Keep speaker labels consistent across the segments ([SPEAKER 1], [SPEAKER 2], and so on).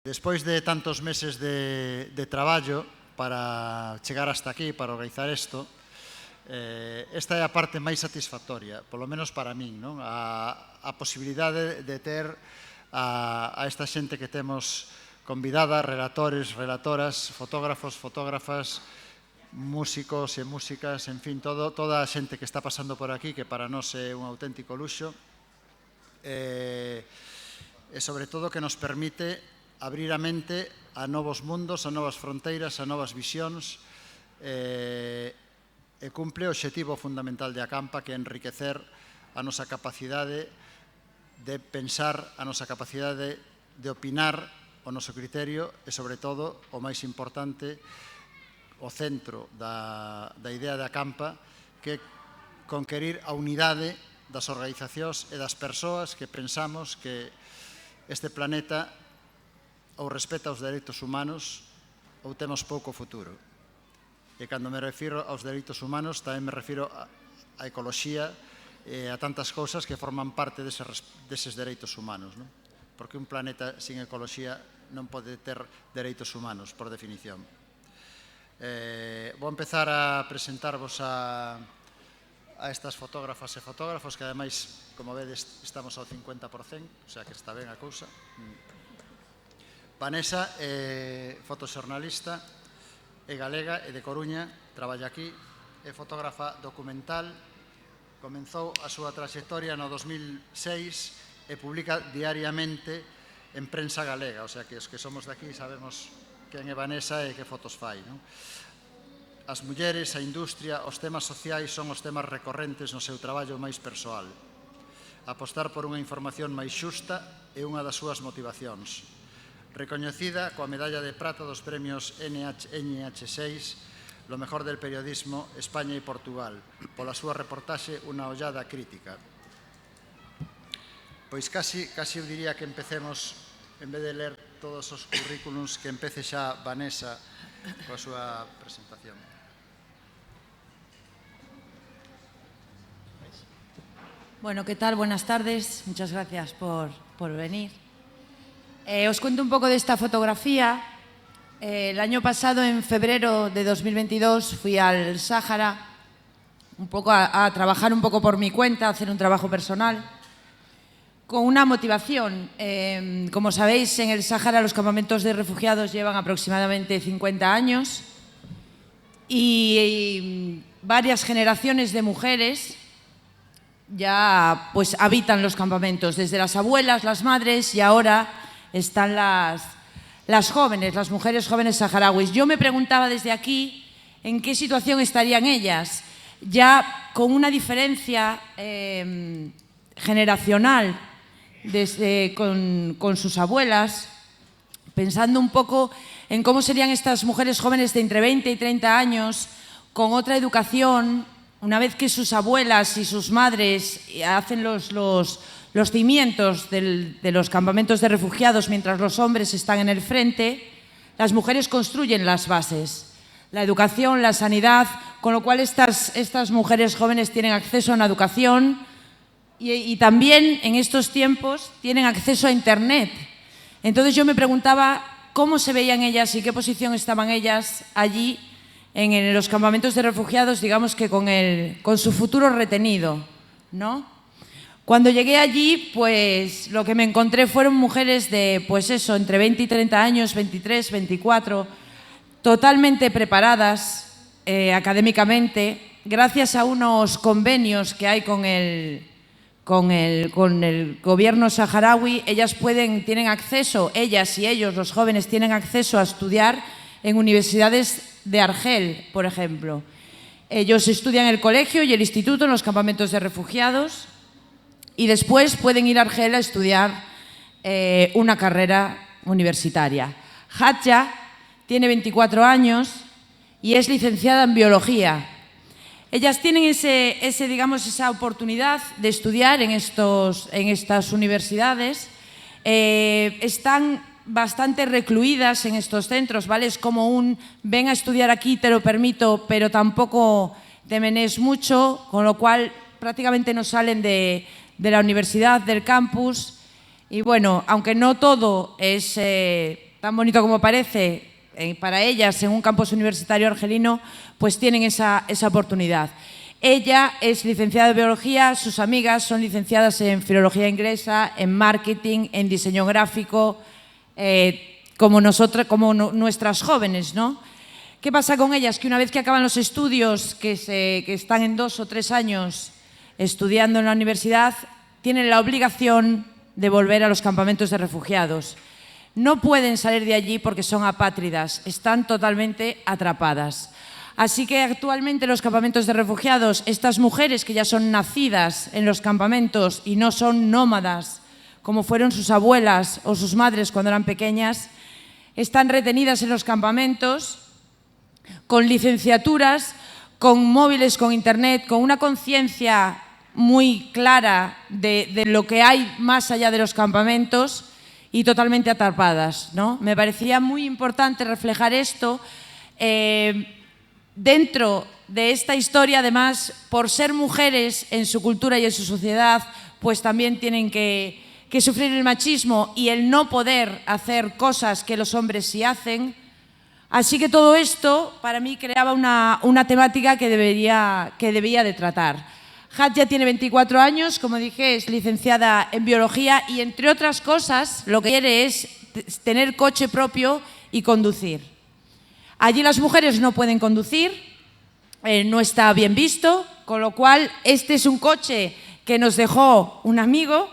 [SPEAKER 1] Despois de tantos meses de traballo para chegar hasta aquí, para organizar isto, esta é a parte máis satisfactoria, polo menos para min, non? A posibilidade de ter a esta xente que temos convidada, relatores, relatoras, fotógrafos, fotógrafas, músicos e músicas, en fin, toda a xente que está pasando por aquí, que para nós é un auténtico luxo, e sobre todo que nos permite abrir a mente a novos mundos, a novas fronteiras, a novas visións, e cumpre o obxectivo fundamental de Acampa, que é enriquecer a nosa capacidade de pensar, a nosa capacidade de opinar, o noso criterio e, sobre todo, o máis importante, o centro da idea de Acampa, que é conquerir a unidade das organizacións e das persoas que pensamos que este planeta ou respeta os dereitos humanos ou temos pouco futuro. E cando me refiro aos dereitos humanos tamén me refiro á ecoloxía e a tantas cousas que forman parte deses dereitos humanos, non? Porque un planeta sin ecoloxía non pode ter dereitos humanos, por definición. Vou empezar a presentarvos a estas fotógrafas e fotógrafos que, ademais, como vedes, estamos ao 50%, o sea que está ben a cousa. Vanessa é fotoxornalista, é galega, é de Coruña, traballa aquí, é fotógrafa documental, comenzou a súa traxectoria no 2006 e publica diariamente en prensa galega, o sea que os que somos de aquí sabemos quen é Vanessa e que fotos fai, non? As mulleres, a industria, os temas sociais son os temas recorrentes no seu traballo máis persoal. Apostar por unha información máis xusta é unha das súas motivacións. Recoñecida coa medalla de prata dos premios NH6, lo mejor del periodismo, España e Portugal, pola súa reportaxe Unha ollada crítica. Pois casi eu diría que empecemos, en vez de ler todos os currículums, que empece xa Vanessa coa súa presentación.
[SPEAKER 2] Bueno, ¿qué tal? Buenas tardes. Muchas gracias por venir. Os cuento un poco de esta fotografía. El año pasado, en febrero de 2022, fui al Sáhara un poco a trabajar un poco por mi cuenta, a hacer un trabajo personal, con una motivación. Como sabéis, en el Sáhara los campamentos de refugiados llevan aproximadamente 50 años y varias generaciones de mujeres ya pues habitan los campamentos, desde las abuelas, las madres, y ahora están las jóvenes, las mujeres jóvenes saharauis. Yo me preguntaba desde aquí en qué situación estarían ellas, ya con una diferencia generacional con sus abuelas, pensando un poco en cómo serían estas mujeres jóvenes de entre 20 y 30 años, con otra educación, una vez que sus abuelas y sus madres hacen los cimientos de los campamentos de refugiados mientras los hombres están en el frente, las mujeres construyen las bases, la educación, la sanidad, con lo cual estas mujeres jóvenes tienen acceso a una educación y también en estos tiempos tienen acceso a Internet. Entonces yo me preguntaba cómo se veían ellas y qué posición estaban ellas allí en los campamentos de refugiados, digamos que con su futuro retenido, ¿no? Cuando llegué allí, pues lo que me encontré fueron mujeres de, pues eso, entre 20 y 30 años, 23, 24, totalmente preparadas académicamente, gracias a unos convenios que hay con el gobierno saharaui. Ellas tienen acceso, ellas y ellos, los jóvenes, tienen acceso a estudiar en universidades de Argel, por ejemplo. Ellos estudian el colegio y el instituto en los campamentos de refugiados y después pueden ir a Argel a estudiar una carrera universitaria. Hatja tiene 24 años y es licenciada en biología. Ellas tienen esa oportunidad de estudiar en estas universidades. Están bastante recluidas en estos centros, ¿vale? Es como ven a estudiar aquí, te lo permito, pero tampoco te menees mucho, con lo cual prácticamente no salen de la universidad, del campus. Y bueno, aunque no todo es tan bonito como parece, para ellas en un campus universitario argelino, pues tienen esa oportunidad. Ella es licenciada en biología, sus amigas son licenciadas en filología inglesa, en marketing, en diseño gráfico, como nuestras jóvenes, ¿no? ¿Qué pasa con ellas? Que una vez que acaban los estudios, que están en 2 o 3 años estudiando en la universidad, tienen la obligación de volver a los campamentos de refugiados. No pueden salir de allí porque son apátridas, están totalmente atrapadas. Así que actualmente en los campamentos de refugiados, estas mujeres que ya son nacidas en los campamentos y no son nómadas, como fueron sus abuelas o sus madres cuando eran pequeñas, están retenidas en los campamentos con licenciaturas, con móviles, con internet, con una conciencia muy clara de lo que hay más allá de los campamentos y totalmente atrapadas, ¿no? Me parecía muy importante reflejar esto dentro de esta historia. Además, por ser mujeres en su cultura y en su sociedad, pues también tienen que sufrir el machismo y el no poder hacer cosas que los hombres sí hacen. Así que todo esto para mí creaba una temática que debía de tratar. Hadja tiene 24 años, como dije, es licenciada en biología y, entre otras cosas, lo que quiere es tener coche propio y conducir. Allí las mujeres no pueden conducir, no está bien visto, con lo cual este es un coche que nos dejó un amigo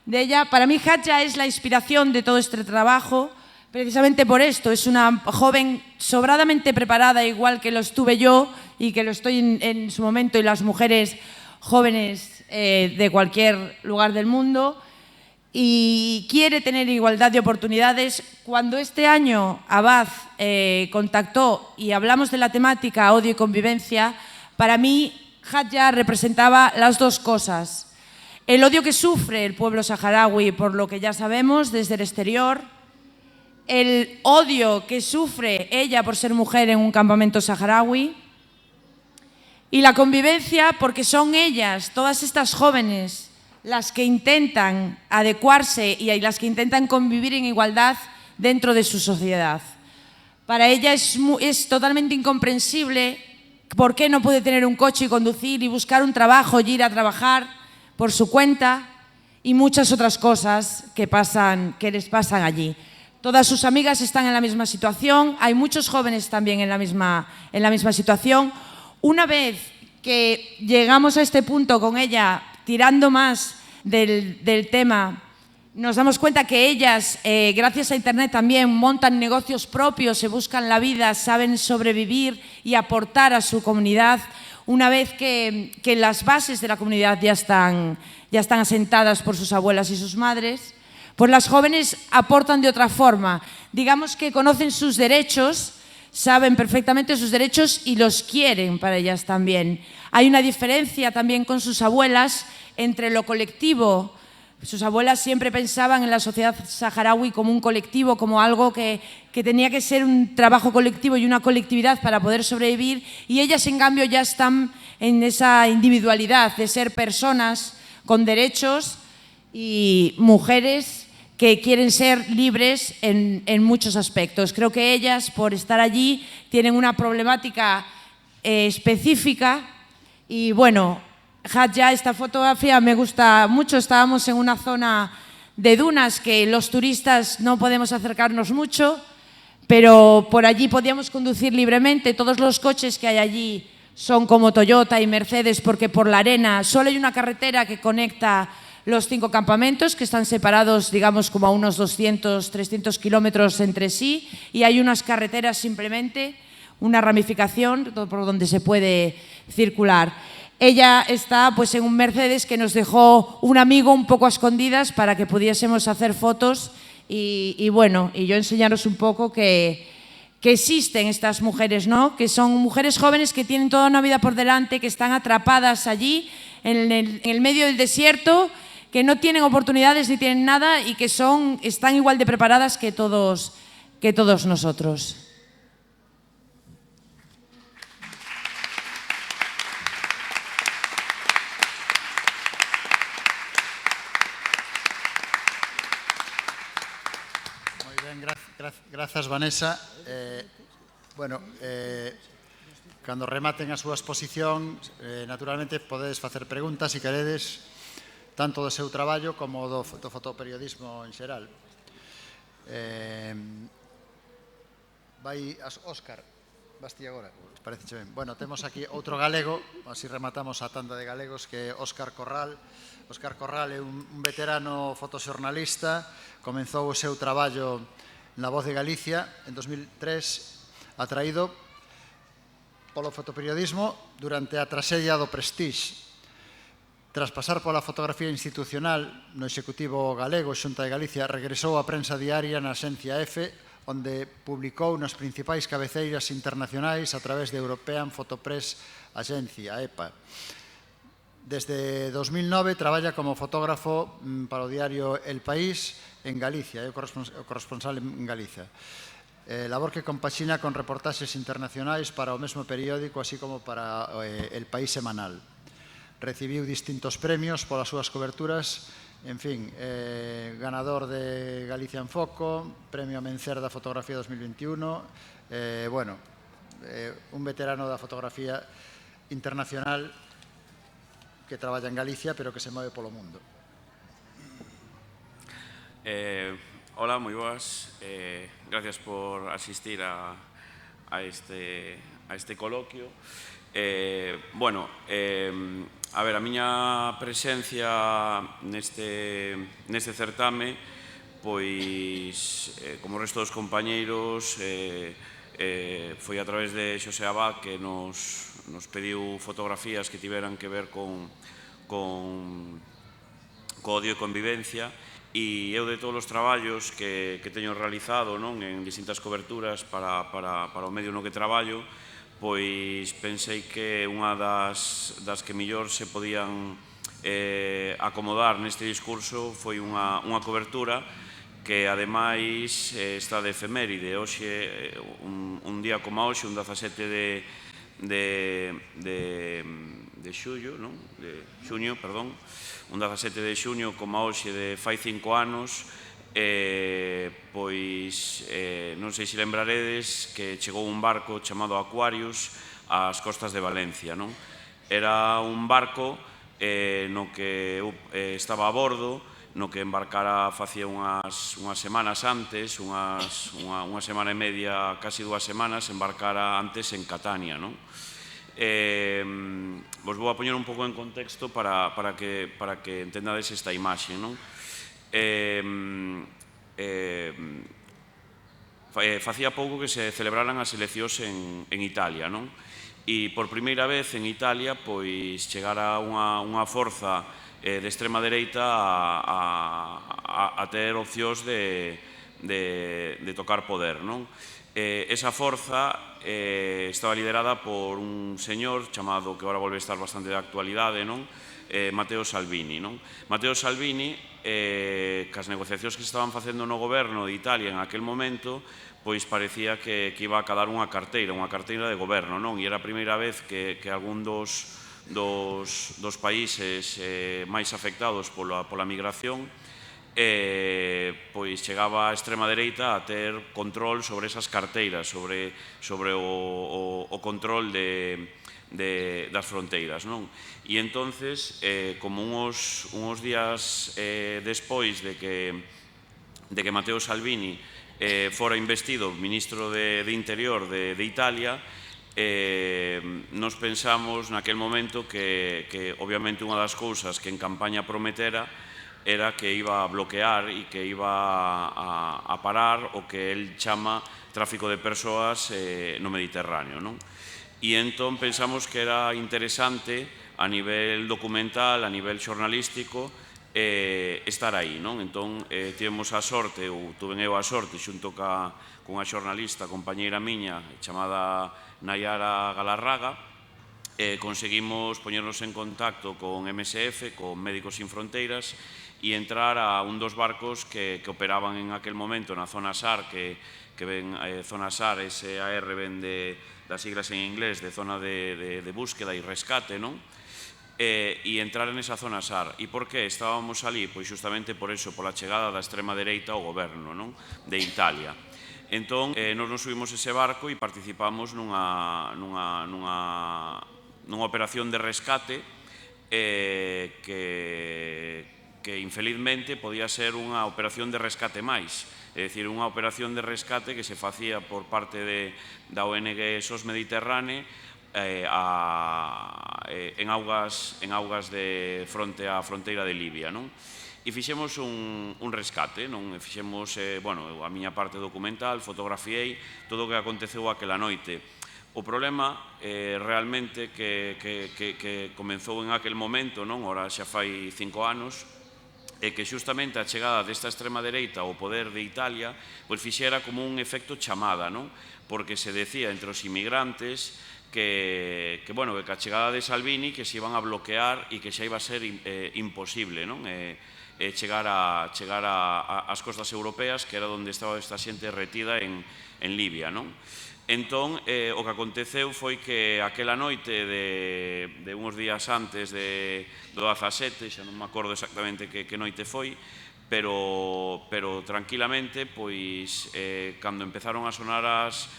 [SPEAKER 2] de ella. Para mí Hadja es la inspiración de todo este trabajo, precisamente por esto. Es una joven sobradamente preparada, igual que lo estuve yo y que lo estoy en su momento, y las mujeres jóvenes de cualquier lugar del mundo, y quiere tener igualdad de oportunidades. Cuando este año Abad contactó y hablamos de la temática odio y convivencia, para mí Hadja representaba las dos cosas. El odio que sufre el pueblo saharaui, por lo que ya sabemos desde el exterior, el odio que sufre ella por ser mujer en un campamento saharaui, y la convivencia porque son ellas, todas estas jóvenes, las que intentan adecuarse y las que intentan convivir en igualdad dentro de su sociedad. Para ella es totalmente incomprensible por qué no puede tener un coche y conducir y buscar un trabajo y ir a trabajar por su cuenta, y muchas otras cosas que les pasan allí. Todas sus amigas están en la misma situación, hay muchos jóvenes también en la misma situación. Una vez que llegamos a este punto con ella, tirando más del tema, nos damos cuenta que ellas, gracias a Internet, también montan negocios propios, se buscan la vida, saben sobrevivir y aportar a su comunidad. Una vez que las bases de la comunidad ya están asentadas por sus abuelas y sus madres, pues las jóvenes aportan de otra forma. Digamos que conocen sus derechos, saben perfectamente sus derechos y los quieren para ellas también. Hay una diferencia también con sus abuelas entre lo colectivo. Sus abuelas siempre pensaban en la sociedad saharaui como un colectivo, como algo que tenía que ser un trabajo colectivo y una colectividad para poder sobrevivir, y ellas en cambio ya están en esa individualidad de ser personas con derechos y mujeres que quieren ser libres en muchos aspectos. Creo que ellas, por estar allí, tienen una problemática específica. Y bueno, Hadja, esta fotografía me gusta mucho. Estábamos en una zona de dunas que los turistas no podemos acercarnos mucho, pero por allí podíamos conducir libremente. Todos los coches que hay allí son como Toyota y Mercedes, porque por la arena solo hay una carretera que conecta los 5 campamentos, que están separados, digamos, como a unos 200, 300 kilómetros entre sí, y hay unas carreteras simplemente, una ramificación por donde se puede circular. Ella está pues en un Mercedes que nos dejó un amigo un poco a escondidas para que pudiésemos hacer fotos y bueno, y yo enseñaros un poco que existen estas mujeres, ¿no? Que son mujeres jóvenes que tienen toda una vida por delante, que están atrapadas allí en el medio del desierto, que no tienen oportunidades ni tienen nada y que están igual de preparadas que todos nosotros.
[SPEAKER 1] Muy Grazas, Vanessa. Bueno, cando rematen a súa exposición, naturalmente podedes facer preguntas, se queredes, tanto do seu traballo como do fotoperiodismo en xeral. Vai, Óscar, vas ti agora, parece ben. Bueno, temos aquí outro galego, así rematamos a tanda de galegos, que é Óscar Corral. Óscar Corral é un veterano fotoxornalista, comenzou o seu traballo na Voz de Galicia en 2003, atraído polo fotoperiodismo durante a traxedia do Prestige. Tras pasar pola fotografía institucional no Executivo Galego, Xunta de Galicia, regresou á prensa diaria na Axencia EFE, onde publicou nas principais cabeceiras internacionais a través de European Photopress Agency, a EPA. Desde 2009 traballa como fotógrafo para o diario El País en Galicia, é o corresponsal en Galicia. Labor que compaxina con reportaxes internacionais para o mesmo periódico, así como para El País semanal. Recibiu distintos premios polas súas coberturas, en fin, ganador de Galicia en Foco, Premio Amencer da Fotografía 2021, bueno, un veterano da fotografía internacional que traballa en Galicia, pero que se move polo mundo.
[SPEAKER 3] Hola, moi boas. Gracias por asistir a este coloquio. Bueno, a ver, a miña presencia neste certame, pois, como o resto dos compañeiros, foi a través de Xosé Abad que nos pediu fotografías que tiveran que ver con odio e convivencia, e eu de todos os traballos que teño realizado en distintas coberturas para o medio no que traballo, pois pensei que unha das que mellor se podían acomodar neste discurso foi unha cobertura que ademais está de efeméride. Hoxe, un día como hoxe, un 17 de xuño, perdón, un 17 de xuño como hoxe de fai 5 anos, pois non sei se lembraredes que chegou un barco chamado Aquarius ás costas de Valencia. Era un barco no que eu estaba a bordo, no que embarcara facía unhas semanas antes, unha semana e media, casi 2 semanas, embarcara antes en Catania. Vos vou a poñer un pouco en contexto para que entendades esta imaxe. Facía pouco que se celebraran as eleccións en Italia, e por primeira vez en Italia pois chegara unha forza de extrema dereita a ter opcións de tocar poder. Esa forza estaba liderada por un señor chamado, que agora volve a estar bastante de actualidade, Matteo Salvini. Matteo Salvini, cas negociacións que se estaban facendo no goberno de Italia en aquel momento, pois parecía que iba a cadar unha carteira de goberno, e era a primeira vez que algún dos países máis afectados pola migración pois chegaba a extrema dereita a ter control sobre esas carteiras, sobre o control das fronteiras. E entonces, como uns días despois de que Matteo Salvini fora investido ministro de Interior de Italia, nos pensamos naquel momento que obviamente unha das cousas que en campaña prometera era que iba a bloquear e que iba a parar o que el chama tráfico de persoas no Mediterráneo. E entón pensamos que era interesante a nivel documental, a nivel xornalístico, estar aí. Entón, tivemos a sorte, ou tuve eu a sorte, xunto cunha xornalista, compañeira miña, chamada Nayara Galarraga, conseguimos poñernos en contacto con MSF, con Médicos Sin Fronteiras, e entrar a un dos barcos que operaban en aquel momento na zona SAR, que ven zona SAR, SAR ven das siglas en inglés de zona de búsqueda e rescate, e entrar nesa zona SAR. E por que estábamos ali? Pois xustamente por eso, pola chegada da extrema dereita ao goberno de Italia. Entón, nos subimos ese barco e participamos nunha operación de rescate que infelizmente podía ser unha operación de rescate máis, é dicir, unha operación de rescate que se facía por parte da ONG SOS Mediterráneo en augas de fronte á fronteira de Libia, e fixemos un rescate, fixemos, a miña parte documental, fotografiei todo o que aconteceu aquela noite. O problema realmente que comenzou en aquel momento, ora xa fai 5 anos, é que xustamente a chegada desta extrema dereita ao poder de Italia fixera como un efecto chamada, porque se decía entre os inmigrantes que a chegada de Salvini que se iban a bloquear e que xa iba a ser imposible chegar ás costas europeas, que era onde estaba esta xente retida en Libia. Entón, o que aconteceu foi que aquela noite de uns días antes do 17, xa non me acordo exactamente que noite foi, pero tranquilamente, pois, cando empezaron a sonar as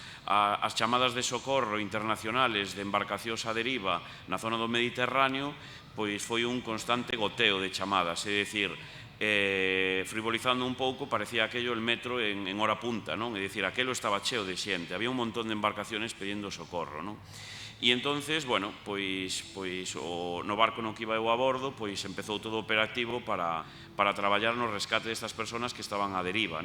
[SPEAKER 3] chamadas de socorro internacionales de embarcacións a deriva na zona do Mediterráneo, pois foi un constante goteo de chamadas, é dicir, frivolizando un pouco, parecía aquello el metro en hora punta, é dicir, aquelo estaba cheo de xente, había un montón de embarcaciones pedindo socorro, e entonces, pois no barco no que iba eu a bordo, pois empezou todo operativo para traballar no rescate destas persoas que estaban a deriva,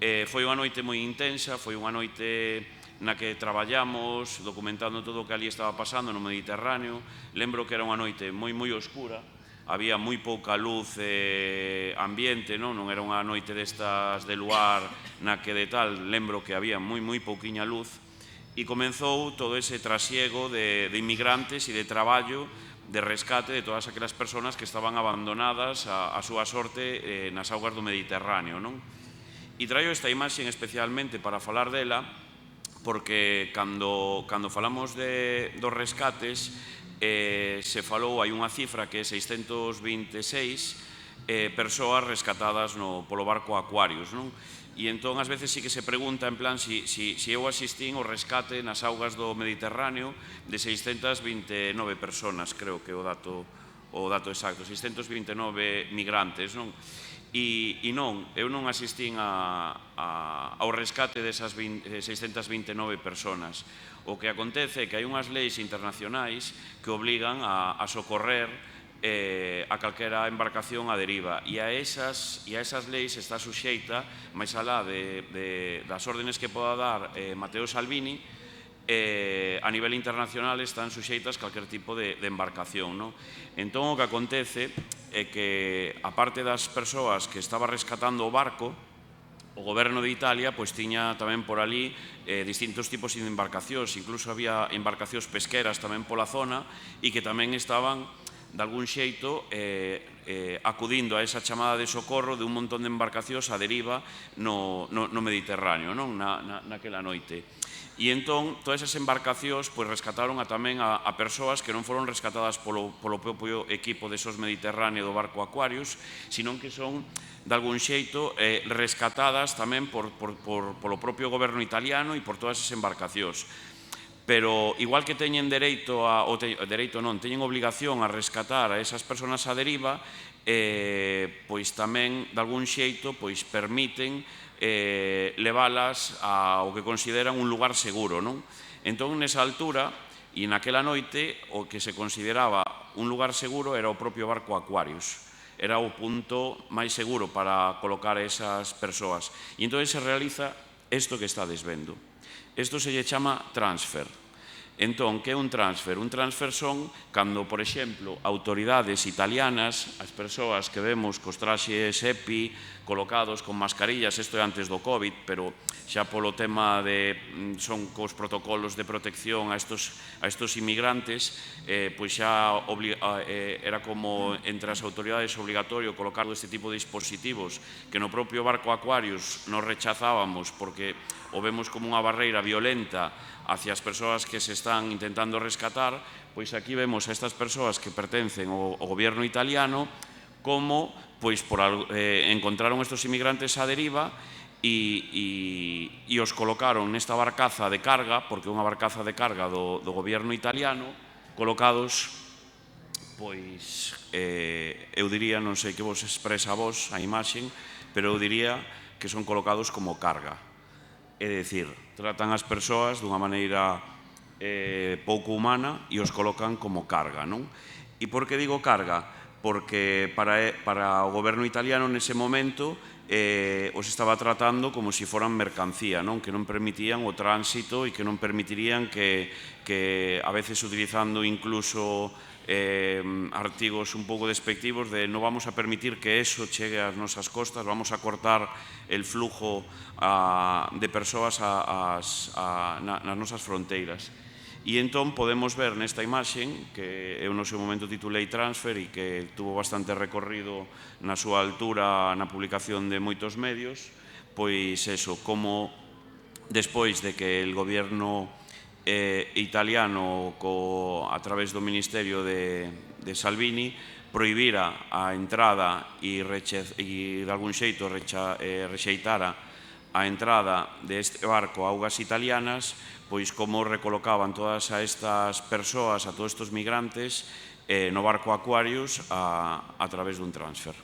[SPEAKER 3] Foi unha noite moi intensa, foi unha noite na que traballamos documentando todo o que ali estaba pasando no Mediterráneo. Lembro que era unha noite moi oscura, había moi pouca luz ambiente, non era unha noite destas de luar na que de tal, lembro que había moi pouquiña luz, e comenzou todo ese trasiego de inmigrantes e de traballo de rescate de todas aquelas persoas que estaban abandonadas a súa sorte nas augas do Mediterráneo, E traio esta imaxe especialmente para falar dela, porque cando falamos dos rescates, se falou, hai unha cifra que é 626 persoas rescatadas polo barco Aquarius, E entón, ás veces sí que se pregunta, en plan, si eu asistín ao rescate nas augas do Mediterráneo de 629 persoas, creo que é o dato exacto, 629 migrantes, E non, eu non asistín ao rescate desas 629 persoas. O que acontece é que hai unhas leis internacionais que obligan a socorrer a calquera embarcación a deriva, e a esas leis está suxeita, máis alá das órdenes que poda dar Matteo Salvini, a nivel internacional están suxeitas calquer tipo de embarcación. Entón, o que acontece é que, aparte das persoas que estaba rescatando o barco, o goberno de Italia tiña tamén por ali distintos tipos de embarcacións, incluso había embarcacións pesqueras tamén pola zona e que tamén estaban, de algún xeito, acudindo a esa chamada de socorro de un montón de embarcacións a deriva no Mediterráneo, naquela noite. E entón, todas esas embarcacións rescataron tamén a persoas que non foron rescatadas polo propio equipo de SOS Mediterráneo do barco Aquarius, senón que son, de algún xeito, rescatadas tamén polo propio goberno italiano e por todas esas embarcacións. Pero, igual que teñen teñen obligación a rescatar a esas persoas a deriva, pois tamén, de algún xeito, permiten levalas ao que consideran un lugar seguro. Entón, nesa altura, e naquela noite, o que se consideraba un lugar seguro era o propio barco Aquarius. Era o punto máis seguro para colocar esas persoas. E entón se realiza isto que estades vendo. Isto se lle chama transfer. Entón, que é un transfer? Un transfer son cando, por exemplo, autoridades italianas, as persoas que vemos cos traxes EPI colocados con mascarillas, isto é antes do COVID, pero xa polo tema son cos protocolos de protección a estos inmigrantes, pois xa era como entre as autoridades obligatorio colocar este tipo de dispositivos que no propio barco Aquarius nos rechazábamos porque o vemos como unha barreira violenta hacia as persoas que se están intentando rescatar, pois aquí vemos a estas persoas que pertencen ao goberno italiano como encontraron estes inmigrantes á deriva e os colocaron nesta barcaza de carga, porque é unha barcaza de carga do goberno italiano, colocados, pois, eu diría, non sei que vos expresa a vos a imaxen, pero eu diría que son colocados como carga. É dicir, tratan as persoas dunha maneira pouco humana e os colocan como carga, non? E por que digo carga? Porque para o goberno italiano nese momento os estaba tratando como se foran mercancía, non? Que non permitían o tránsito e que non permitirían que a veces utilizando incluso artigos un pouco despectivos de non vamos a permitir que eso chegue ás nosas costas, vamos a cortar el flujo de persoas nas nosas fronteiras. E entón podemos ver nesta imaxen, que eu no seu momento titulei Transfer e que tuvo bastante recorrido na súa altura na publicación de moitos medios, pois eso, como despois de que el goberno italiano a través do Ministerio de Salvini prohibira a entrada e de algún xeito rexeitara a entrada deste barco a augas italianas, pois como recolocaban todas estas persoas, a todos estes migrantes, no barco Aquarius a través dun transfer.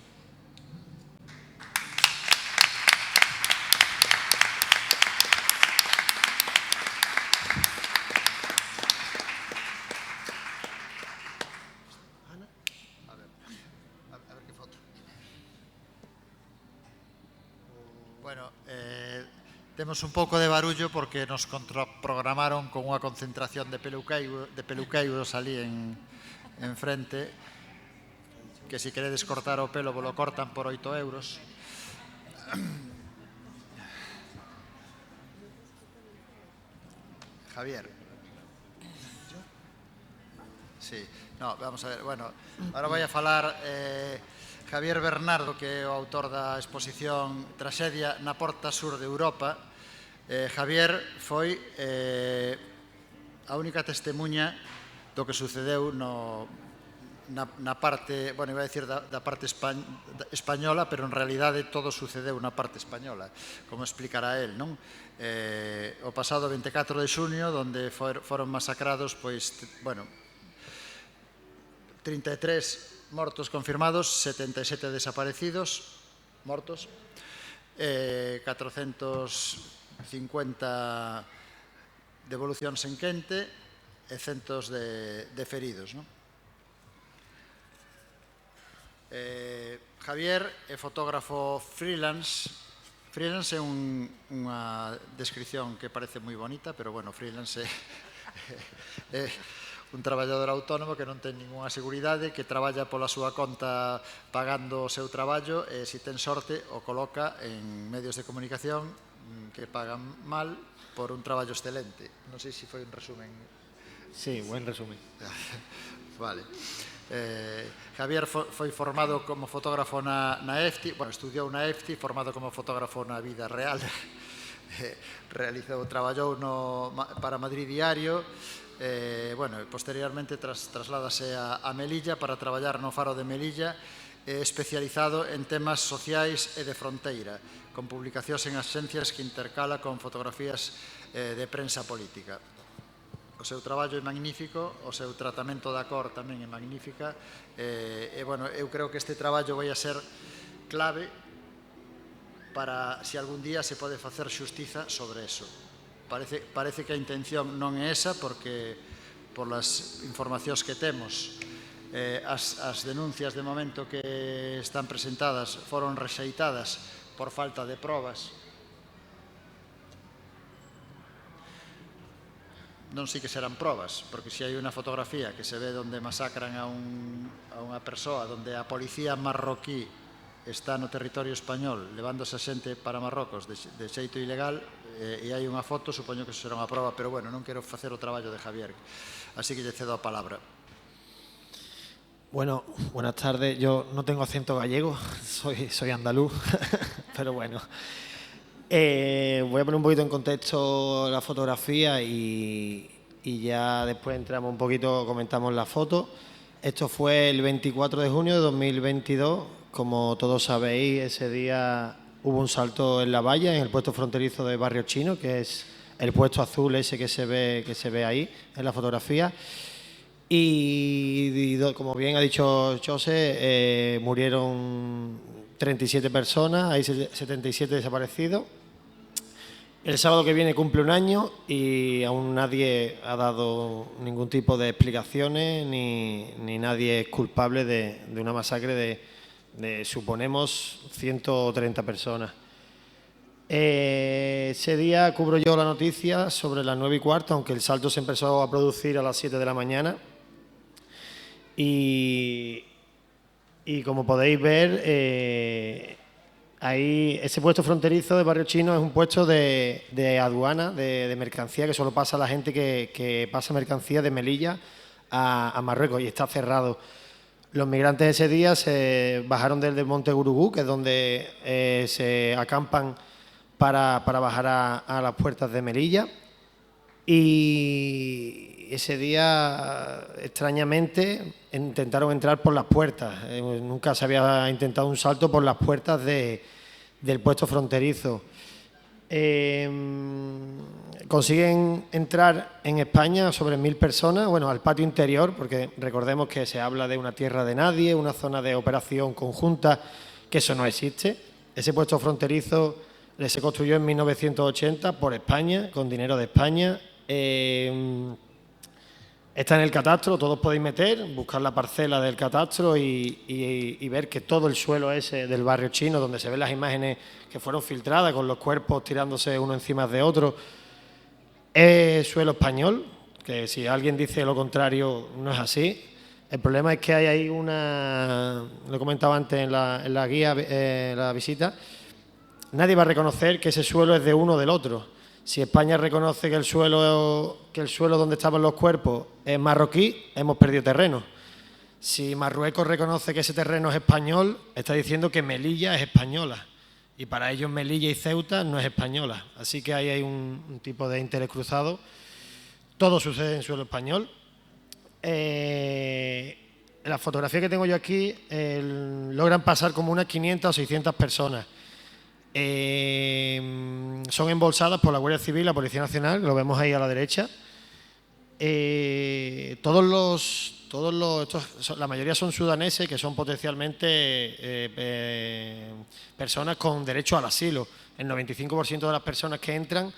[SPEAKER 1] Bueno, temos un pouco de barullo porque nos contraprogramaron con unha concentración de peluqueiros ali en frente, que se queredes cortar o pelo vos lo cortan por 8 euros. Javier. Sí, no, vamos a ver, bueno, ahora vai a falar Javier Bernardo, que é o autor da exposición Traxedia na Porta Sur de Europa. Javier foi a única testemunha do que sucedeu na parte, bueno, iba a decir da parte española, pero en realidade todo sucedeu na parte española, como explicará él, non? O pasado 24 de xunio, onde foron masacrados, pois, bueno, 33 mortos confirmados, 77 desaparecidos, mortos, 450 devolucións en quente e centos de feridos, non? Javier é fotógrafo freelance. Freelance é unha descripción que parece moi bonita, pero, bueno, freelance é un traballador autónomo que non ten ninguna seguridade, que traballa pola súa conta pagando o seu traballo e, se ten sorte, o coloca en medios de comunicación que pagan mal por un traballo excelente. Non sei se foi un resumen.
[SPEAKER 4] Sí, buen resumen.
[SPEAKER 1] Vale. Javier foi formado como fotógrafo na EFTI, bueno, estudiou na EFTI, formado como fotógrafo na vida real. Traballou para Madrid Diario. Bueno, posteriormente trasládase a Melilla para traballar no Faro de Melilla, especializado en temas sociais e de fronteira, con publicacións en axencias que intercala con fotografías de prensa política. O seu traballo é magnífico, o seu tratamento da cor tamén é magnífica, e, bueno, eu creo que este traballo vai a ser clave para, se algún día se pode facer xustiza sobre eso. Parece que a intención non é esa, porque por as informacións que temos, as denuncias de momento que están presentadas foron rexeitadas por falta de probas. Non sei que serán probas, porque se hai unha fotografía que se ve onde masacran a unha persoa, onde a policía marroquí está no territorio español levándose a xente para Marrocos de xeito ilegal, e hai unha foto, supoño que será unha proba, pero, bueno, non quero facer o traballo de Javier, así que lle cedo a palabra.
[SPEAKER 4] Bueno, buenas tardes. Yo no tengo acento gallego, soy andaluz, pero bueno. Voy a poner un poquito en contexto la fotografía y y ya después entramos un poquito, comentamos la foto. Esto fue el 24 de junio de 2022. Como todos sabéis, ese día hubo un salto en la valla, en el puesto fronterizo de Barrio Chino, que es el puesto azul ese que se ve ahí en la fotografía. Y como bien ha dicho José, murieron 37 personas, hay 77 desaparecidos. El sábado que viene cumple un año y aún nadie ha dado ningún tipo de explicaciones ni nadie es culpable de una masacre de suponemos 130 personas. Ese día cubro yo la noticia sobre las 9:15, aunque el salto se empezó a producir a las 7 de la mañana. Y como podéis ver, ahí, ese puesto fronterizo de Barrio Chino es un puesto de aduana, de mercancía, que solo pasa la gente que pasa mercancía de Melilla a Marruecos, y está cerrado. Los migrantes ese día se bajaron desde el Monte Gurugú, que es donde se acampan para bajar a las puertas de Melilla. Y ese día, extrañamente, intentaron entrar por las puertas. Nunca se había intentado un salto por las puertas del puesto fronterizo. Consiguen entrar en España sobre 1000 personas, bueno, al patio interior, porque recordemos que se habla de una tierra de nadie, una zona de operación conjunta, que eso no existe. Ese puesto fronterizo se construyó en 1980 por España, con dinero de España. Está en el catastro, todos podéis meter, buscar la parcela del catastro y ver que todo el suelo ese del Barrio Chino, donde se ven las imágenes que fueron filtradas con los cuerpos tirándose uno encima de otro, es suelo español, que si alguien dice lo contrario no es así. El problema es que hay ahí lo comentaba antes en la guía, la visita, nadie va a reconocer que ese suelo es de uno o del otro. Si España reconoce que el suelo donde estaban los cuerpos es marroquí, hemos perdido terreno. Si Marruecos reconoce que ese terreno es español, está diciendo que Melilla es española. Y para ellos Melilla y Ceuta no es española. Así que ahí hay un tipo de interés cruzado. Todo sucede en suelo español. La fotografía que tengo yo aquí logran pasar como unas 500 o 600 personas. Son embolsadas por la Guardia Civil, la Policía Nacional, lo vemos ahí a la derecha. La mayoría son sudaneses, que son potencialmente personas con derecho al asilo. El 95% de las personas que entran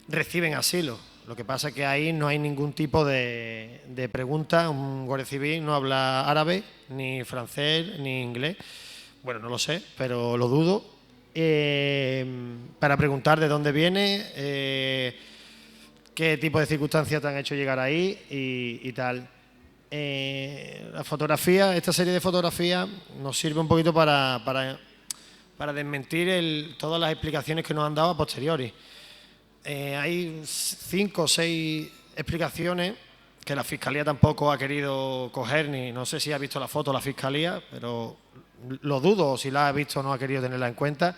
[SPEAKER 4] reciben asilo. Lo que pasa es que ahí no hay ningún tipo de pregunta. Un guardia civil no habla árabe, ni francés, ni inglés. Bueno, no lo sé, pero lo dudo. Para preguntar de dónde viene, qué tipo de circunstancias te han hecho llegar ahí y tal. La fotografía, esta serie de fotografías nos sirve un poquito para desmentir todas las explicaciones que nos han dado a posteriori. Hay 5 o 6 explicaciones que la Fiscalía tampoco ha querido coger, no sé si ha visto la foto la Fiscalía, pero lo dudo, o si la ha visto no ha querido tenerla en cuenta,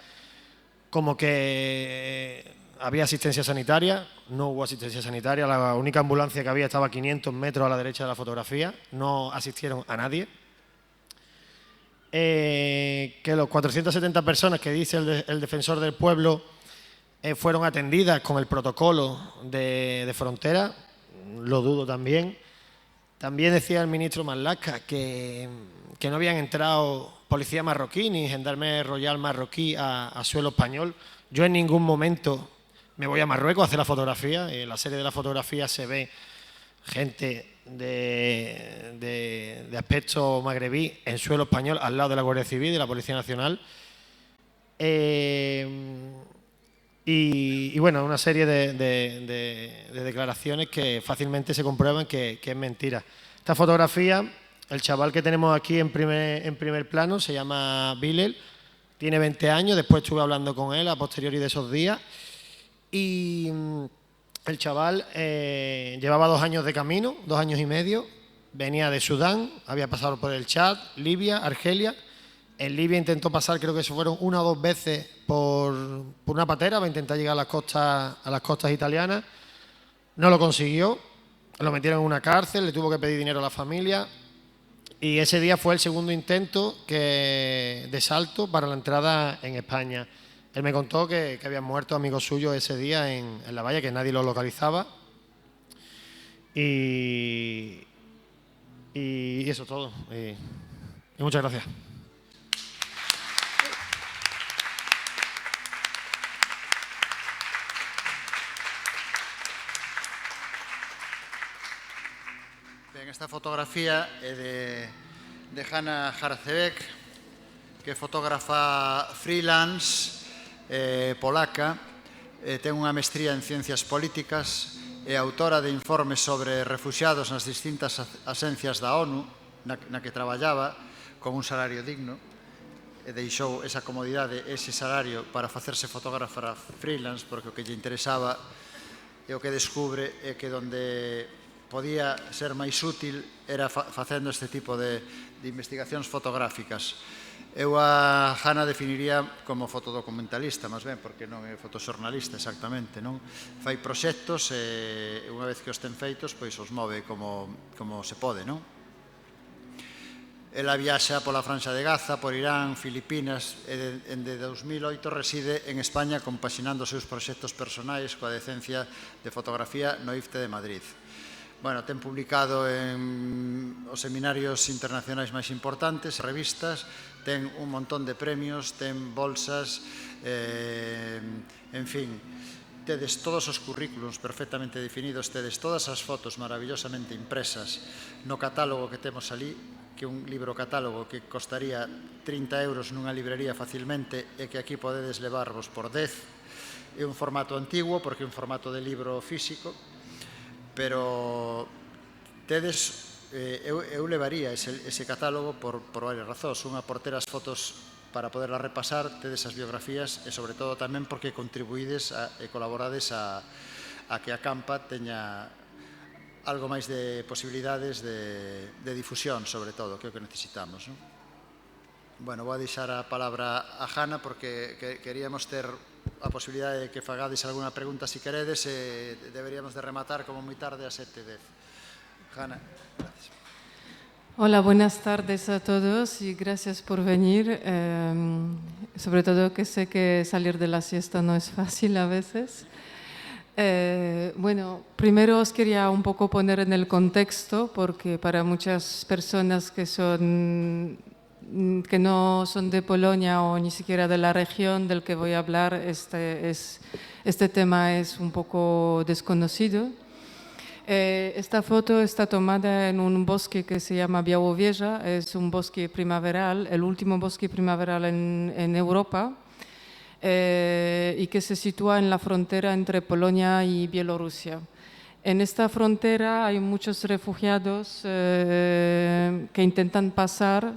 [SPEAKER 4] como que había asistencia sanitaria. No hubo asistencia sanitaria, la única ambulancia que había estaba a 500 metros a la derecha de la fotografía, no asistieron a nadie. Que los 470 personas que dice el defensor del pueblo fueron atendidas con el protocolo de frontera, lo dudo también. También decía el ministro Marlaska que no habían entrado policía marroquí ni gendarme royal marroquí a suelo español. Yo en ningún momento me voy a Marruecos a hacer la fotografía. En la serie de la fotografía se ve gente de aspecto magrebí en suelo español al lado de la Guardia Civil y de la Policía Nacional. Y bueno, una serie de declaraciones que fácilmente se comprueban que es mentira. Esta fotografía, el chaval que tenemos aquí en primer plano se llama Bilel, tiene 20 años, después estuve hablando con él a posteriori de esos días y el chaval llevaba 2 años de camino, 2 años y medio, venía de Sudán, había pasado por el Chad, Libia, Argelia. En Libia intentó pasar, creo que se fueron 1 o 2 veces por una patera para intentar llegar a las costas italianas. No lo consiguió. lo metieron en una cárcel, le tuvo que pedir dinero a la familia y ese día fue el segundo intento de salto para la entrada en España. Él me contó que habían muerto amigos suyos ese día en La Valla, que nadie lo localizaba. Y eso es todo. Y muchas gracias.
[SPEAKER 1] Ben, esta fotografía é de Hanna Harcebek, que é fotógrafa freelance polaca, ten unha mestría en Ciencias Políticas, é autora de informes sobre refuxiados nas distintas axencias da ONU, na que traballaba con un salario digno, e deixou esa comodidade, ese salario para facerse fotógrafa freelance, porque o que lle interesaba e o que descubre é que onde podía ser máis útil era facendo este tipo de investigacións fotográficas. Eu a Hanna definiría como fotodocumentalista, máis ben, porque non é fotoxornalista exactamente, non? Fai proxectos e unha vez que os ten feitos, pois os move como se pode, non? Ela viaxa pola Franxa de Gaza, por Irán, Filipinas, e dende 2008 reside en España compaxinando os seus proxectos personais coa decencia de fotografía no IFTE de Madrid. Bueno, ten publicado en os seminarios internacionais máis importantes, revistas, ten un montón de premios, ten bolsas, en fin, tedes todos os currículums perfectamente definidos, tedes todas as fotos maravillosamente impresas no catálogo que temos ali, que é un libro catálogo que costaría 30 euros nunha librería facilmente e que aquí podedes levarvos por 10. É un formato antigo porque é un formato de libro físico, pero tedes, eu levaría ese catálogo por varias razóns. Unha, por ter as fotos para poderlas repasar, tedes as biografías e, sobre todo, tamén porque contribuídes e colaborades a que a Campa teña algo máis de posibilidades de difusión, sobre todo, que é o que necesitamos, non? Bueno, vou a deixar a palabra a Hanna porque queríamos ter a posibilidade de que fagades alguna pregunta si queredes e deberíamos de rematar como moi tarde a 7:10. Hanna, gracias.
[SPEAKER 5] Hola, buenas tardes a todos y gracias por venir. Sobre todo que sé que salir de la siesta no es fácil a veces. Bueno, primero os quería un poco poner en el contexto porque para muchas personas que no son de Polonia o ni siquiera de la región del que voy a hablar, este tema es un poco desconocido. Esta foto está tomada en un bosque que se llama Białowieża, es un bosque primaveral, el último bosque primaveral en Europa, y que se sitúa en la frontera entre Polonia y Bielorrusia. En esta frontera hay muchos refugiados que intentan pasar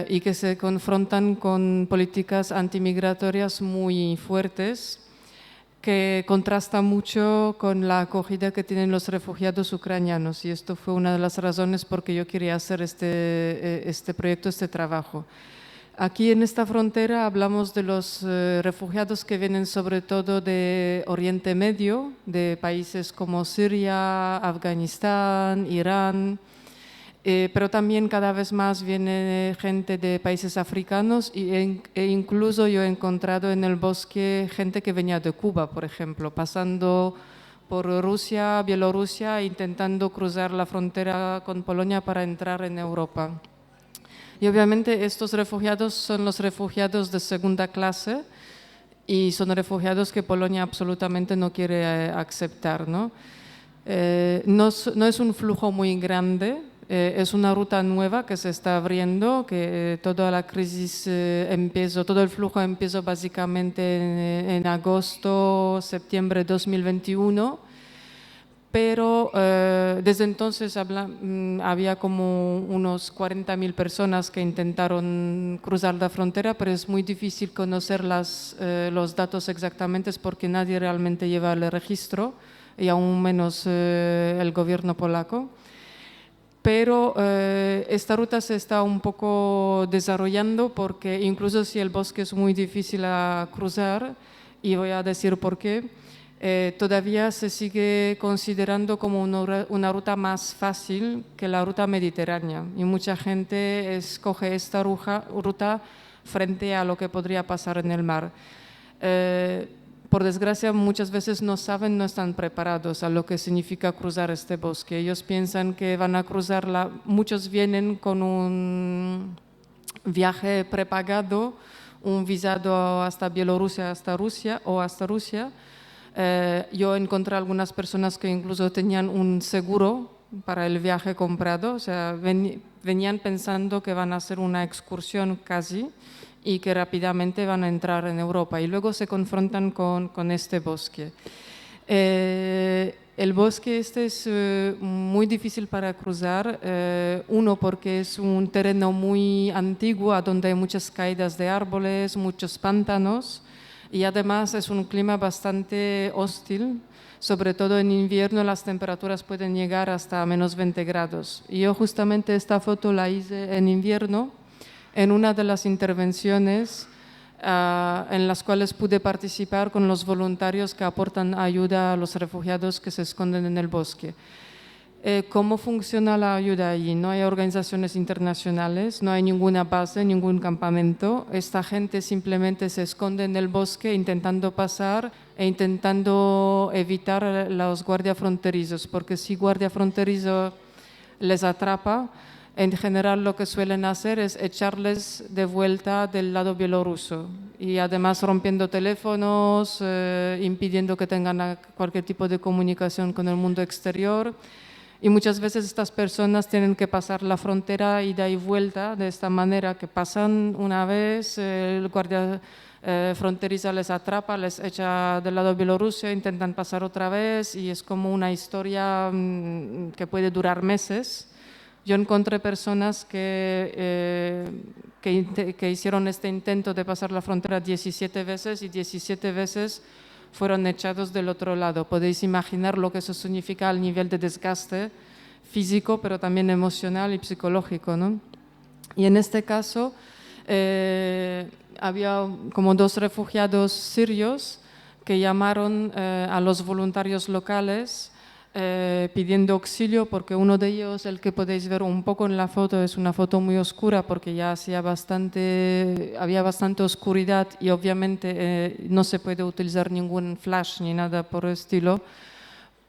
[SPEAKER 5] y que se confrontan con políticas antimigratorias muy fuertes que contrasta mucho con la acogida que tienen los refugiados ucranianos, y esto fue una de las razones por que yo quería hacer este proyecto, este trabajo. Aquí en esta frontera hablamos de los refugiados que vienen sobre todo de Oriente Medio, de países como Siria, Afganistán, Irán, pero también cada vez más viene gente de países africanos e incluso yo he encontrado en el bosque gente que venía de Cuba, por ejemplo, pasando por Rusia, Bielorrusia, intentando cruzar la frontera con Polonia para entrar en Europa. Y obviamente estos refugiados son los refugiados de segunda clase y son refugiados que Polonia absolutamente no quiere aceptar, ¿no? No es un flujo muy grande. Es una ruta nueva que se está abriendo, que toda la crisis todo el flujo empezó básicamente en agosto, septiembre de 2021, pero desde entonces había como unos 40.000 personas que intentaron cruzar la frontera, pero es muy difícil conocer los datos exactamente porque nadie realmente lleva el registro y aún menos el gobierno polaco. Pero esta ruta se está un poco desarrollando porque incluso si el bosque es muy difícil a cruzar, y voy a decir por qué, todavía se sigue considerando como una ruta más fácil que la ruta mediterránea y mucha gente escoge esta ruta frente a lo que podría pasar en el mar. Por desgracia, muchas veces no saben, no están preparados a lo que significa cruzar este bosque. Ellos piensan que van a cruzarla, muchos vienen con un viaje prepagado, un visado hasta Bielorrusia, hasta Rusia o hasta Rusia. Yo encontré algunas personas que incluso tenían un seguro para el viaje comprado, o sea, venían pensando que van a hacer una excursión casi y que rápidamente van a entrar en Europa y luego se confrontan con este bosque. El bosque este es muy difícil para cruzar, uno porque es un terreno muy antiguo donde hay muchas caídas de árboles, muchos pantanos y además es un clima bastante hostil, sobre todo en invierno las temperaturas pueden llegar hasta menos 20 grados. Y yo justamente esta foto la hice en invierno en una de las intervenciones en las cuales pude participar con los voluntarios que aportan ayuda a los refugiados que se esconden en el bosque. ¿Cómo funciona la ayuda allí? No hay organizaciones internacionales, no hay ninguna base, ningún campamento. Esta gente simplemente se esconde en el bosque intentando pasar e intentando evitar los guardias fronterizos, porque si guardia fronterizo les atrapa, en general lo que suelen hacer es echarles de vuelta del lado bielorruso y además rompiendo teléfonos, impidiendo que tengan cualquier tipo de comunicación con el mundo exterior. Y muchas veces estas personas tienen que pasar la frontera ida y vuelta de esta manera, que pasan una vez, el guardia fronteriza les atrapa, les echa del lado bielorruso, intentan pasar otra vez y es como una historia que puede durar meses. Yo encontré personas que hicieron este intento de pasar la frontera 17 veces y 17 veces fueron echados del otro lado. Podéis imaginar lo que eso significa al nivel de desgaste físico, pero también emocional y psicológico, ¿no? Y en este caso había como 2 refugiados sirios que llamaron a los voluntarios locales pidiendo auxilio, porque uno de ellos, el que podéis ver un poco en la foto, es una foto muy oscura porque ya había bastante oscuridad y obviamente no se puede utilizar ningún flash ni nada por el estilo,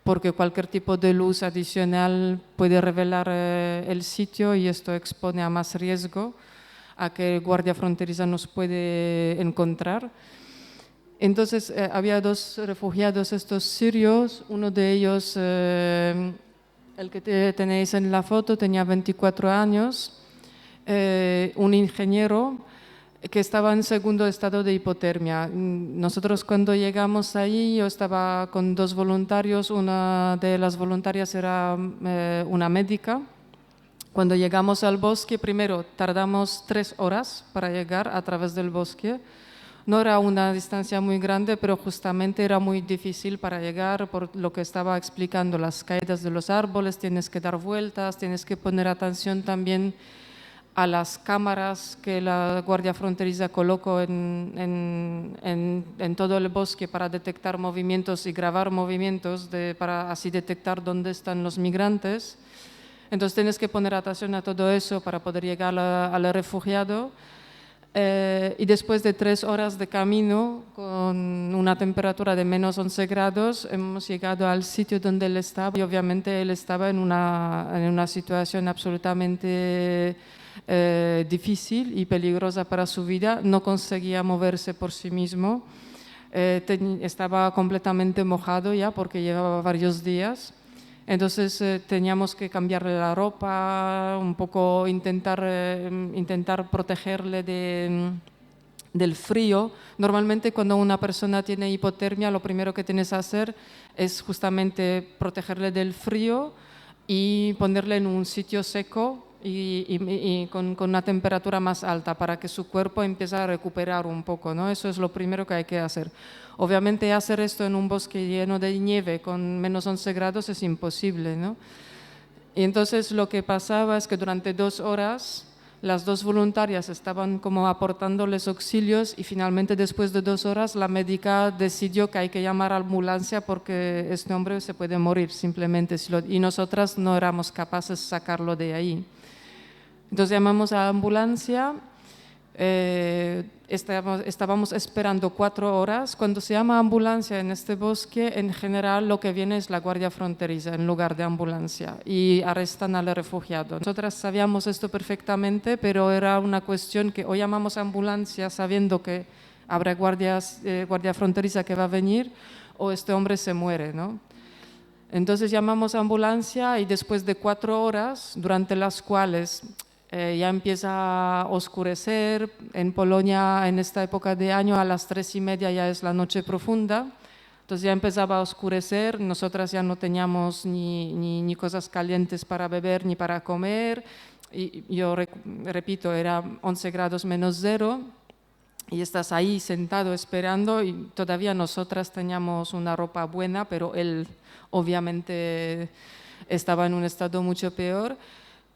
[SPEAKER 5] porque cualquier tipo de luz adicional puede revelar el sitio y esto expone a más riesgo a que el guardia fronteriza nos puede encontrar. Entonces había 2 refugiados estos sirios, uno de ellos, el que tenéis en la foto, tenía 24 años, un ingeniero que estaba en segundo estado de hipotermia. Nosotros cuando llegamos ahí, yo estaba con 2 voluntarios, una de las voluntarias era una médica. Cuando llegamos al bosque, primero tardamos 3 horas para llegar a través del bosque. No era una distancia muy grande, pero justamente era muy difícil para llegar por lo que estaba explicando, las caídas de los árboles, tienes que dar vueltas, tienes que poner atención también a las cámaras que la Guardia Fronteriza colocó en todo el bosque para detectar movimientos y grabar movimientos, para así detectar dónde están los migrantes. Entonces tienes que poner atención a todo eso para poder llegar al refugiado. Y después de 3 horas de camino, con una temperatura de menos 11 grados, hemos llegado al sitio donde él estaba y obviamente él estaba en una situación absolutamente difícil y peligrosa para su vida, no conseguía moverse por sí mismo, estaba completamente mojado ya porque llevaba varios días. Entonces teníamos que cambiarle la ropa, un poco intentar protegerle del frío. Normalmente cuando una persona tiene hipotermia, lo primero que tienes que hacer es justamente protegerle del frío y ponerle en un sitio seco y con una temperatura más alta para que su cuerpo empiece a recuperar un poco, ¿no? Eso es lo primero que hay que hacer. Obviamente hacer esto en un bosque lleno de nieve con menos 11 grados es imposible, ¿no? Y entonces lo que pasaba es que durante 2 horas Las dos voluntarias estaban como aportándoles auxilios y finalmente después de 2 horas la médica decidió que hay que llamar a ambulancia porque este hombre se puede morir simplemente y nosotras no éramos capaces de sacarlo de ahí. Entonces llamamos a la ambulancia, estábamos esperando 4 horas. Cuando se llama ambulancia en este bosque, en general lo que viene es la Guardia Fronteriza en lugar de ambulancia y arrestan al refugiado. Nosotras sabíamos esto perfectamente, pero era una cuestión que o llamamos a ambulancia sabiendo que habrá Guardia Fronteriza que va a venir o este hombre se muere, ¿no? Entonces llamamos a ambulancia y después de 4 horas, durante las cuales ya empieza a oscurecer. En Polonia, en esta época de año, a las 3:30 ya es la noche profunda. Entonces ya empezaba a oscurecer. Nosotras ya no teníamos ni cosas calientes para beber ni para comer. Y yo repito, era 11 grados menos 0. Y estás ahí sentado esperando y todavía nosotras teníamos una ropa buena, pero él obviamente estaba en un estado mucho peor.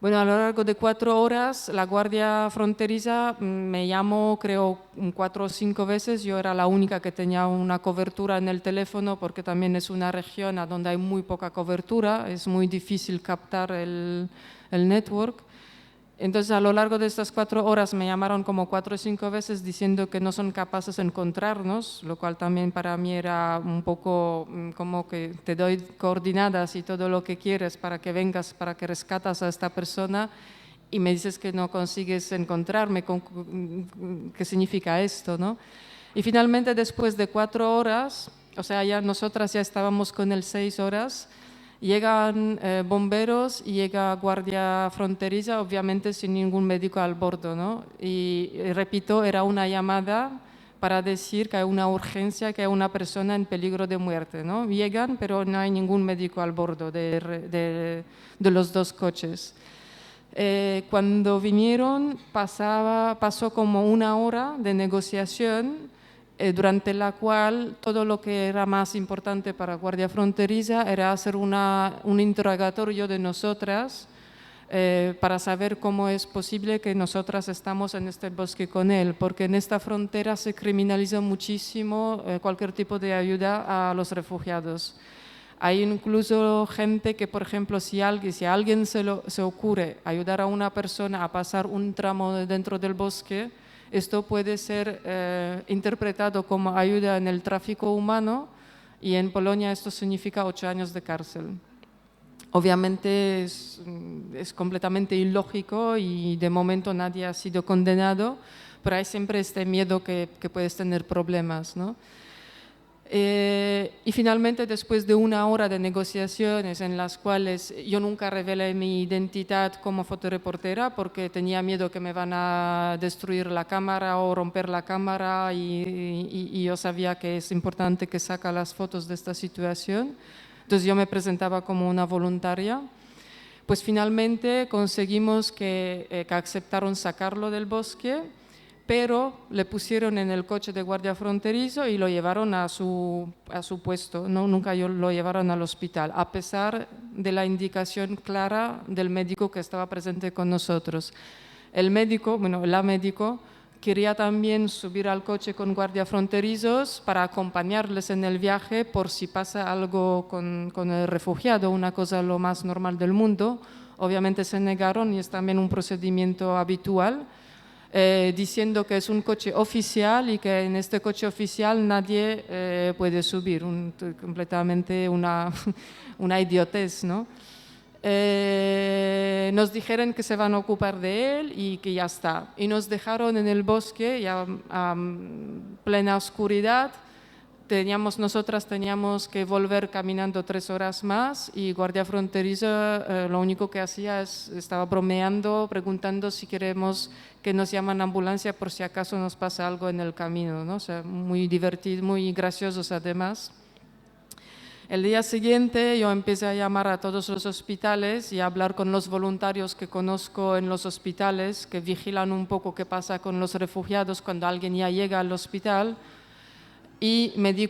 [SPEAKER 5] Bueno, a lo largo de 4 horas, la Guardia Fronteriza me llamó, creo, 4 o 5 veces. Yo era la única que tenía una cobertura en el teléfono porque también es una región a donde hay muy poca cobertura, es muy difícil captar el network. Entonces, a lo largo de estas 4 horas me llamaron como 4 o 5 veces diciendo que no son capaces de encontrarnos, lo cual también para mí era un poco como que te doy coordenadas y todo lo que quieres para que vengas, para que rescatas a esta persona y me dices que no consigues encontrarme. ¿Qué significa esto, no? Y finalmente, después de 4 horas, o sea, ya nosotras ya estábamos con él 6 horas, llegan bomberos y llega Guardia Fronteriza, obviamente sin ningún médico al bordo, ¿no? Y repito, era una llamada para decir que hay una urgencia, que hay una persona en peligro de muerte, ¿no? Llegan, pero no hay ningún médico al bordo de los 2 coches. Cuando vinieron, pasó como 1 hora de negociación, durante la cual todo lo que era más importante para Guardia Fronteriza era hacer un interrogatorio de nosotras para saber cómo es posible que nosotras estamos en este bosque con él, porque en esta frontera se criminaliza muchísimo cualquier tipo de ayuda a los refugiados. Hay incluso gente que, por ejemplo, si a alguien se ocurre ayudar a una persona a pasar un tramo dentro del bosque, esto puede ser interpretado como ayuda en el tráfico humano y en Polonia esto significa 8 años de cárcel. Obviamente es completamente ilógico y de momento nadie ha sido condenado, pero hay siempre este miedo que puedes tener problemas, ¿no? Y finalmente, después de 1 hora de negociaciones en las cuales yo nunca revelé mi identidad como fotoreportera porque tenía miedo que me van a destruir la cámara o romper la cámara y yo sabía que es importante que saca las fotos de esta situación. Entonces yo me presentaba como una voluntaria. Pues finalmente conseguimos que aceptaron sacarlo del bosque, pero le pusieron en el coche de guardia fronterizo y lo llevaron a su puesto, ¿no? Nunca lo llevaron al hospital, a pesar de la indicación clara del médico que estaba presente con nosotros. La médico quería también subir al coche con guardia fronterizos para acompañarles en el viaje por si pasa algo con el refugiado, una cosa lo más normal del mundo. Obviamente se negaron y es también un procedimiento habitual. Diciendo que es un coche oficial y que en este coche oficial nadie puede subir, completamente una idiotez, ¿no? Nos dijeron que se van a ocupar de él y que ya está. Y nos dejaron en el bosque, ya a plena oscuridad. Nosotras teníamos que volver caminando 3 horas más y guardia fronteriza lo único que hacía estaba bromeando, preguntando si queremos que nos llaman ambulancia por si acaso nos pasa algo en el camino, ¿no? O sea, muy divertido, muy graciosos además. El día siguiente yo empecé a llamar a todos los hospitales y a hablar con los voluntarios que conozco en los hospitales, que vigilan un poco qué pasa con los refugiados cuando alguien ya llega al hospital. y me doy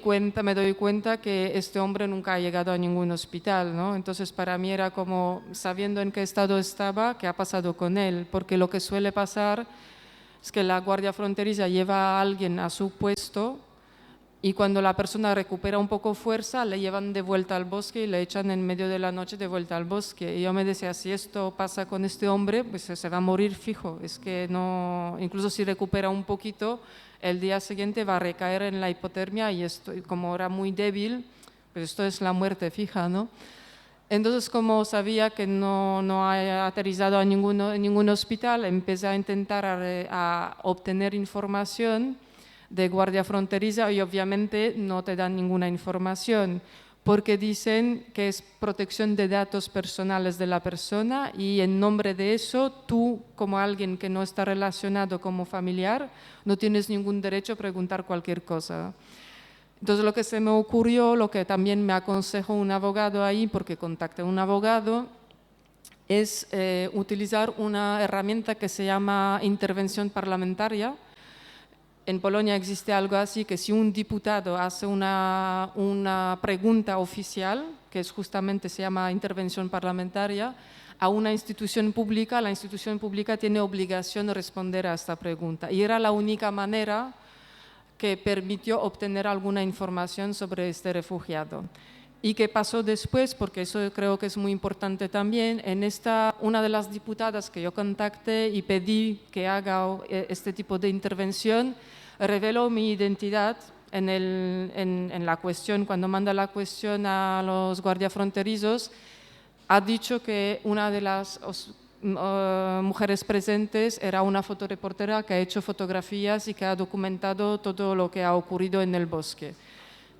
[SPEAKER 5] cuenta que este hombre nunca ha llegado a ningún hospital, ¿no? Entonces para mí era como, sabiendo en qué estado estaba, qué ha pasado con él, porque lo que suele pasar es que la Guardia Fronteriza lleva a alguien a su puesto y cuando la persona recupera un poco fuerza, le llevan de vuelta al bosque y le echan en medio de la noche de vuelta al bosque. Y yo me decía, si esto pasa con este hombre, pues se va a morir fijo. Es que no, incluso si recupera un poquito, el día siguiente va a recaer en la hipotermia y esto, como era muy débil, pues esto es la muerte fija, ¿no? Entonces, como sabía que no ha aterrizado en ningún hospital, empecé a intentar a obtener información de Guardia Fronteriza y obviamente no te dan ninguna información porque dicen que es protección de datos personales de la persona y en nombre de eso tú, como alguien que no está relacionado como familiar, no tienes ningún derecho a preguntar cualquier cosa. Entonces lo que se me ocurrió, lo que también me aconsejó un abogado ahí, porque contacté a un abogado, es utilizar una herramienta que se llama intervención parlamentaria. En Polonia existe algo así que si un diputado hace una pregunta oficial, que es justamente se llama intervención parlamentaria, a una institución pública, la institución pública tiene obligación de responder a esta pregunta. Y era la única manera que permitió obtener alguna información sobre este refugiado. ¿Y qué pasó después? Porque eso creo que es muy importante también. Una de las diputadas que yo contacté y pedí que haga este tipo de intervención, reveló mi identidad en la cuestión, cuando manda la cuestión a los guardias fronterizos, ha dicho que una de las mujeres presentes era una fotoreportera que ha hecho fotografías y que ha documentado todo lo que ha ocurrido en el bosque.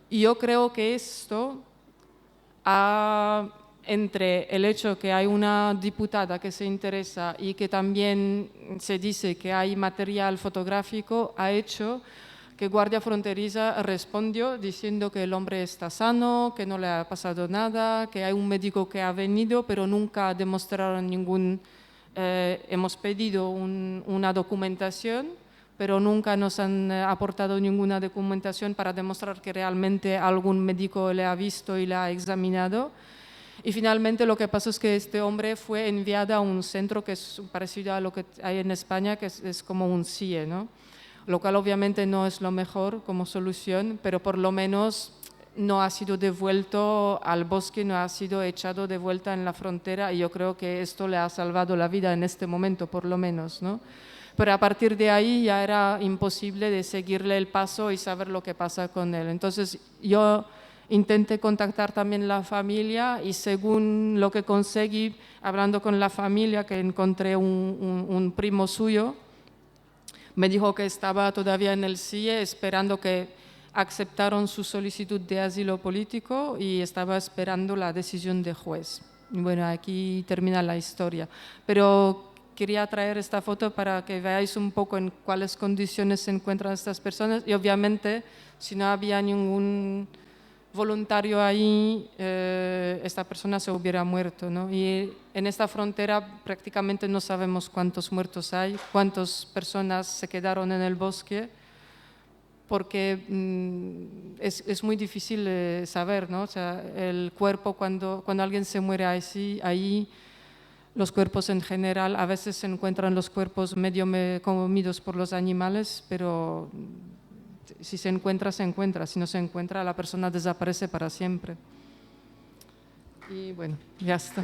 [SPEAKER 5] Y yo creo que esto, entre el hecho que hay una diputada que se interesa y que también se dice que hay material fotográfico, ha hecho que Guardia Fronteriza respondió diciendo que el hombre está sano, que no le ha pasado nada, que hay un médico que ha venido, pero nunca demostraron hemos pedido una documentación, pero nunca nos han aportado ninguna documentación para demostrar que realmente algún médico le ha visto y le ha examinado. Y finalmente lo que pasó es que este hombre fue enviado a un centro que es parecido a lo que hay en España, que es como un CIE, ¿no? Lo cual obviamente no es lo mejor como solución, pero por lo menos no ha sido devuelto al bosque, no ha sido echado de vuelta en la frontera y yo creo que esto le ha salvado la vida en este momento, por lo menos, ¿no? Pero a partir de ahí ya era imposible de seguirle el paso y saber lo que pasa con él. Entonces yo intenté contactar también la familia y según lo que conseguí, hablando con la familia, que encontré un primo suyo, me dijo que estaba todavía en el CIE esperando que aceptaron su solicitud de asilo político y estaba esperando la decisión del juez. Y bueno, aquí termina la historia. Pero quería traer esta foto para que veáis un poco en cuáles condiciones se encuentran estas personas y obviamente si no había ningún voluntario ahí, esta persona se hubiera muerto, ¿no? Y en esta frontera prácticamente no sabemos cuántos muertos hay, cuántas personas se quedaron en el bosque, porque es muy difícil saber, ¿no? O sea, el cuerpo, cuando alguien se muere así, ahí los cuerpos en general, a veces se encuentran los cuerpos medio comidos por los animales, pero si se encuentra, se encuentra. Si no se encuentra, la persona desaparece para siempre. Y bueno, ya está.